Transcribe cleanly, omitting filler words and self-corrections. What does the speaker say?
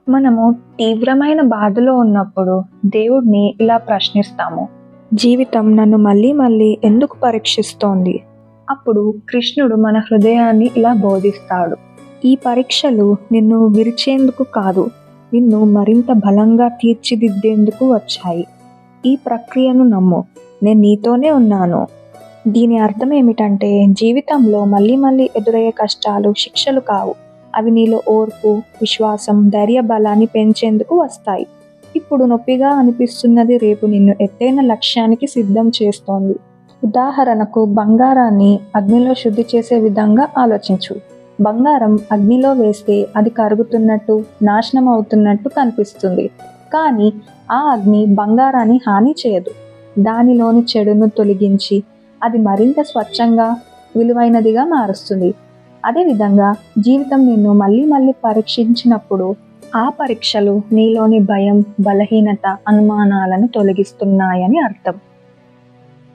మనము తీవ్రమైన బాధలో ఉన్నప్పుడు దేవుడిని ఇలా ప్రశ్నిస్తాము. జీవితం నన్ను మళ్ళీ మళ్ళీ ఎందుకు పరీక్షిస్తోంది? అప్పుడు కృష్ణుడు మన హృదయాన్ని ఇలా బోధిస్తాడు. ఈ పరీక్షలు నిన్ను విరిచేందుకు కాదు, నిన్ను మరింత బలంగా తీర్చిదిద్దేందుకు వచ్చాయి. ఈ ప్రక్రియను నమ్ము, నేను నీతోనే ఉన్నాను. దీని అర్థం ఏమిటంటే, జీవితంలో మళ్ళీ మళ్ళీ ఎదురయ్యే కష్టాలు శిక్షలు కావు. అవి నీలో ఓర్పు, విశ్వాసం, ధైర్య బలాన్ని పెంచేందుకు వస్తాయి. ఇప్పుడు నొప్పిగా అనిపిస్తున్నది రేపు నిన్ను ఎత్తైన లక్ష్యానికి సిద్ధం చేస్తోంది. ఉదాహరణకు, బంగారాన్ని అగ్నిలో శుద్ధి చేసే విధంగా ఆలోచించు. బంగారం అగ్నిలో వేస్తే అది కరుగుతున్నట్టు, నాశనం అవుతున్నట్టు కనిపిస్తుంది. కానీ ఆ అగ్ని బంగారాన్ని హాని చేయదు. దానిలోని చెడును తొలగించి అది మరింత స్వచ్ఛంగా, విలువైనదిగా మారుస్తుంది. అదేవిధంగా జీవితం నిన్ను మళ్ళీ మళ్ళీ పరీక్షించినప్పుడు ఆ పరీక్షలు నీలోని భయం, బలహీనత, అనుమానాలను తొలగిస్తున్నాయని అర్థం.